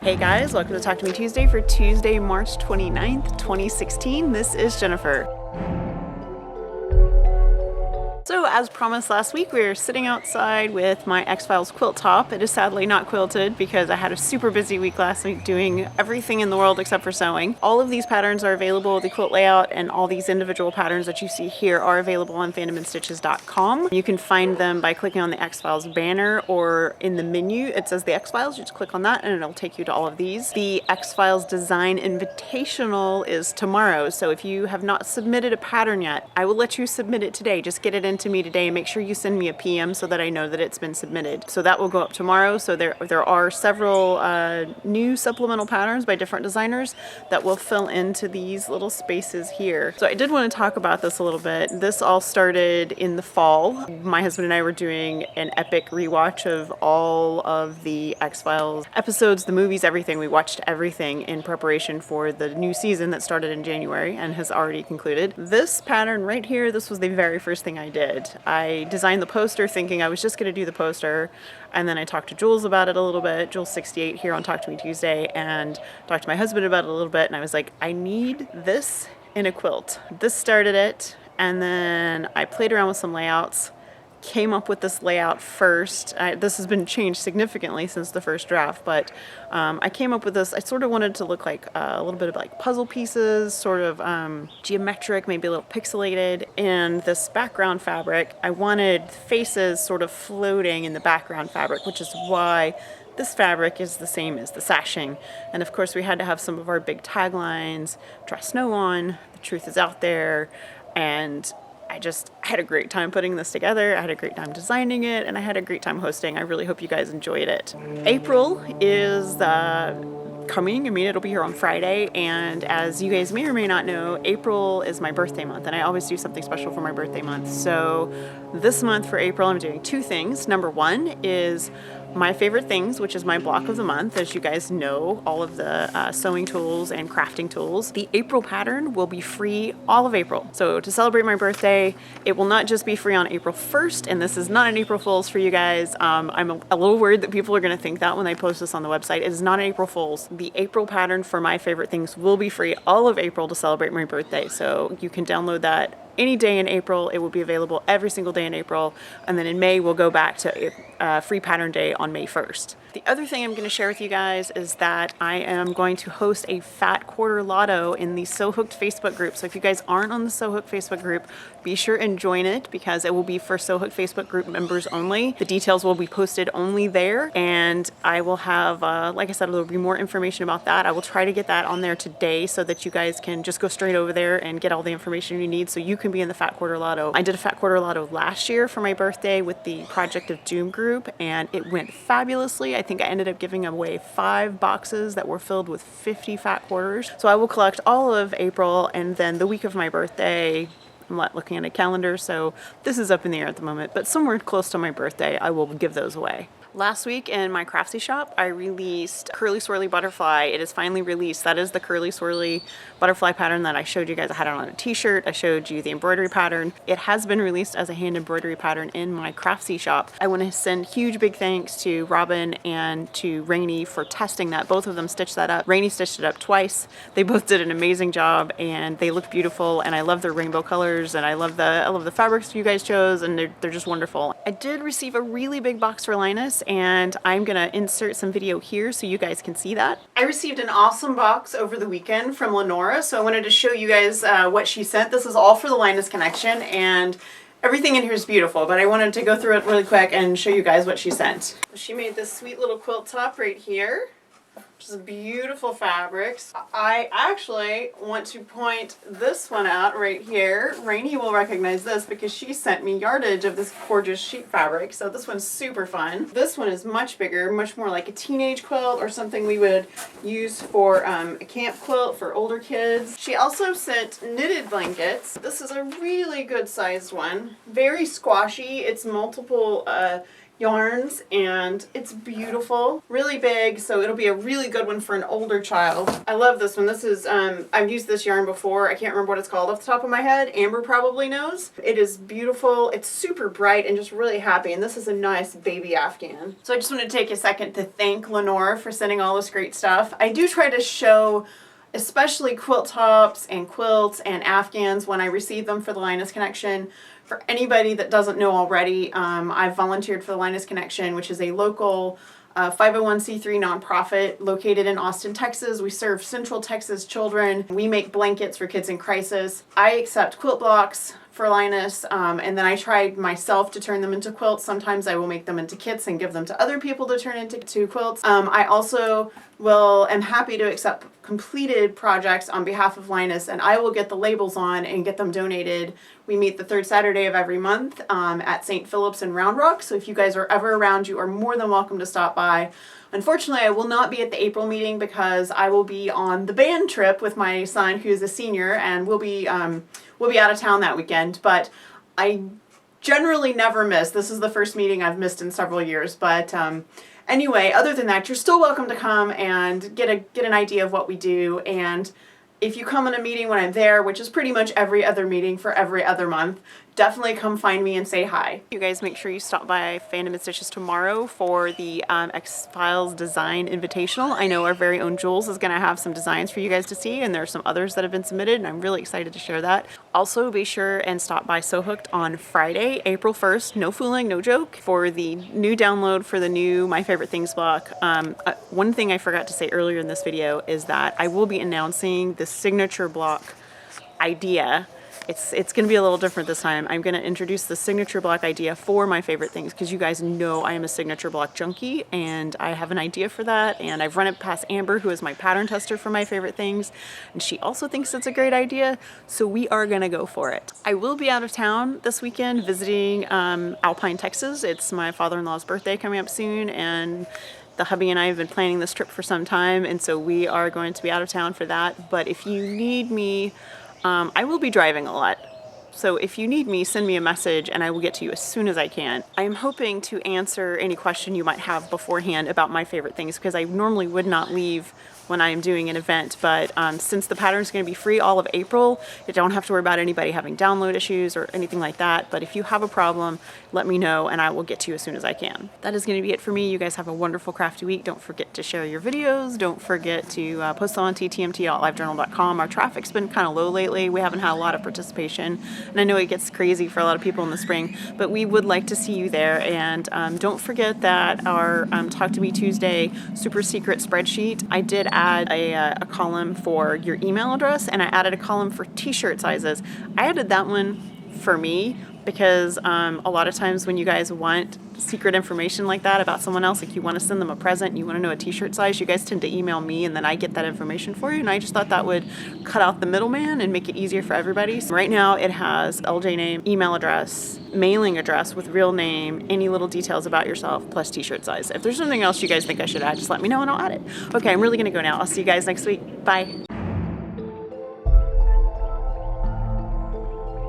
Hey guys, welcome to Talk to Me Tuesday for Tuesday, March 29th, 2016. This is Jennifer. So as promised last week, we were sitting outside with my X-Files quilt top. It is sadly not quilted because I had a super busy week last week doing everything in the world except for sewing. All of these patterns are available, the quilt layout and all these individual patterns that you see here are available on fandomandstitches.com. You can find them by clicking on the X-Files banner or in the menu. It says the X-Files, you just click on that and it'll take you to all of these. The X-Files Design Invitational is tomorrow, so if you have not submitted a pattern yet, I will let you submit it today. Just get it into me today and make sure you send me a PM so that I know that it's been submitted. So that will go up tomorrow. So there are several new supplemental patterns by different designers that will fill into these little spaces here. So I did want to talk about this a little bit. This all started in the fall. My husband and I were doing an epic rewatch of all of the X-Files episodes, the movies, everything. We watched everything in preparation for the new season that started in January and has already concluded. This pattern right here, this was the very first thing I did. I designed the poster thinking I was just going to do the poster, and then I talked to Jules about it a little bit, Jules68 here on Talk to Me Tuesday, and talked to my husband about it a little bit, and I was like, I need this in a quilt. This started it, and then I played around with some layouts, came up with this layout first. This has been changed significantly since the first draft, but I came up with this. I sort of wanted to look like a little bit of like puzzle pieces, sort of geometric, maybe a little pixelated. And this background fabric, I wanted faces sort of floating in the background fabric, which is why this fabric is the same as the sashing. And of course we had to have some of our big taglines, Try Snow On, The Truth Is Out There, and I had a great time putting this together. I had a great time designing it, and I had a great time hosting. I really hope you guys enjoyed it. April is coming. I mean, it'll be here on Friday, and as you guys may or may not know, April is my birthday month, and I always do something special for my birthday month. So this month for April, I'm doing two things. Number one is my favorite things, which is my block of the month. As you guys know, all of the sewing tools and crafting tools. The April pattern will be free all of April. So to celebrate my birthday, it will not just be free on April 1st, and this is not an April Fool's for you guys. I'm a little worried that people are going to think that when I post this on the website. It is not an April Fool's. The April pattern for my favorite things will be free all of April to celebrate my birthday. So you can download that any day in April. It will be available every single day in April, and then in May we'll go back to free pattern day on May 1st. The other thing I'm going to share with you guys is that I am going to host a Fat Quarter Lotto in the Sewhooked Facebook group. So if you guys aren't on the Sewhooked Facebook group, be sure and join it because it will be for Sewhooked Facebook group members only. The details will be posted only there, and I will have, like I said, there will be more information about that. I will try to get that on there today so that you guys can just go straight over there and get all the information you need so you can be in the Fat Quarter Lotto. I did a Fat Quarter Lotto last year for my birthday with the Project of Doom group, and it went fabulously. I think I ended up giving away 5 boxes that were filled with 50 fat quarters. So I will collect all of April, and then the week of my birthday, I'm not looking at a calendar, so this is up in the air at the moment, but somewhere close to my birthday, I will give those away. Last week in my Craftsy shop, I released Curly Swirly Butterfly. It is finally released. That is the Curly Swirly Butterfly pattern that I showed you guys. I had it on a t-shirt. I showed you the embroidery pattern. It has been released as a hand embroidery pattern in my Craftsy shop. I want to send huge big thanks to Robin and to Rainey for testing that. Both of them stitched that up. Rainey stitched it up twice. They both did an amazing job, and they look beautiful, and I love their rainbow colors, and I love the fabrics you guys chose, and they're just wonderful. I did receive a really big box for Linus, and I'm gonna insert some video here so you guys can see that. I received an awesome box over the weekend from Lenora, so I wanted to show you guys what she sent. This is all for the Linus Connection, and everything in here is beautiful, but I wanted to go through it really quick and show you guys what she sent. She made this sweet little quilt top right here, which is beautiful fabrics. I actually want to point this one out right here. Rainey will recognize this because she sent me yardage of this gorgeous sheep fabric, so this one's super fun. This one is much bigger, much more like a teenage quilt or something we would use for a camp quilt for older kids. She also sent knitted blankets. This is a really good sized one, very squashy. It's multiple yarns, and it's beautiful, really big, so it'll be a really good one for an older child. I love this one. This is I've used this yarn before. I can't remember what it's called off the top of my head. Amber probably knows. It is beautiful. It's super bright and just really happy, and this is a nice baby Afghan. So I just want to take a second to thank Lenore for sending all this great stuff. I do try to show especially quilt tops and quilts and Afghans when I receive them for the Linus Connection. For anybody that doesn't know already, I've volunteered for the Linus Connection, which is a local 501c3 nonprofit located in Austin, Texas. We serve Central Texas children. We make blankets for kids in crisis. I accept quilt blocks for Linus, and then I tried myself to turn them into quilts. Sometimes I will make them into kits and give them to other people to turn into quilts. I also am happy to accept completed projects on behalf of Linus, and I will get the labels on and get them donated. We meet the third Saturday of every month at St. Philip's in Round Rock, so if you guys are ever around, you are more than welcome to stop by. Unfortunately, I will not be at the April meeting because I will be on the band trip with my son, who's a senior, and we'll be out of town that weekend, but I generally never miss. This is the first meeting I've missed in several years, but anyway, other than that, you're still welcome to come and get an idea of what we do. And if you come in a meeting when I'm there, which is pretty much every other meeting for every other month, definitely come find me and say hi. You guys make sure you stop by Fandom and Stitches tomorrow for the X-Files Design Invitational. I know our very own Jules is going to have some designs for you guys to see, and there are some others that have been submitted, and I'm really excited to share that. Also, be sure and stop by Sewhooked on Friday, April 1st, no fooling, no joke, for the new download for the new My Favorite Things block. One thing I forgot to say earlier in this video is that I will be announcing the signature block idea. It's going to be a little different this time. I'm going to introduce the signature block idea for My Favorite Things, because you guys know I am a signature block junkie, and I have an idea for that, and I've run it past Amber, who is my pattern tester for My Favorite Things, and she also thinks it's a great idea, so we are going to go for it. I will be out of town this weekend visiting Alpine, Texas. It's my father-in-law's birthday coming up soon, and the hubby and I have been planning this trip for some time, and so we are going to be out of town for that. But if you need me, I will be driving a lot. So if you need me, send me a message and I will get to you as soon as I can. I am hoping to answer any question you might have beforehand about My Favorite Things, because I normally would not leave when I am doing an event, but since the pattern is going to be free all of April, you don't have to worry about anybody having download issues or anything like that. But if you have a problem, let me know and I will get to you as soon as I can. That is going to be it for me. You guys have a wonderful crafty week. Don't forget to share your videos. Don't forget to post them on TTMT@livejournal.com. Our traffic's been kind of low lately. We haven't had a lot of participation, and I know it gets crazy for a lot of people in the spring, but we would like to see you there. And don't forget that our Talk to Me Tuesday super secret spreadsheet, I did add a column for your email address, and I added a column for t-shirt sizes. I added that one for me because a lot of times when you guys want secret information like that about someone else, like you want to send them a present, you want to know a t-shirt size, you guys tend to email me and then I get that information for you, and I just thought that would cut out the middleman and make it easier for everybody. So right now it has LJ name, email address, mailing address with real name, any little details about yourself, plus t-shirt size. If there's something else you guys think I should add, just let me know and I'll add it. Okay, I'm really going to go now. I'll see you guys next week. Bye.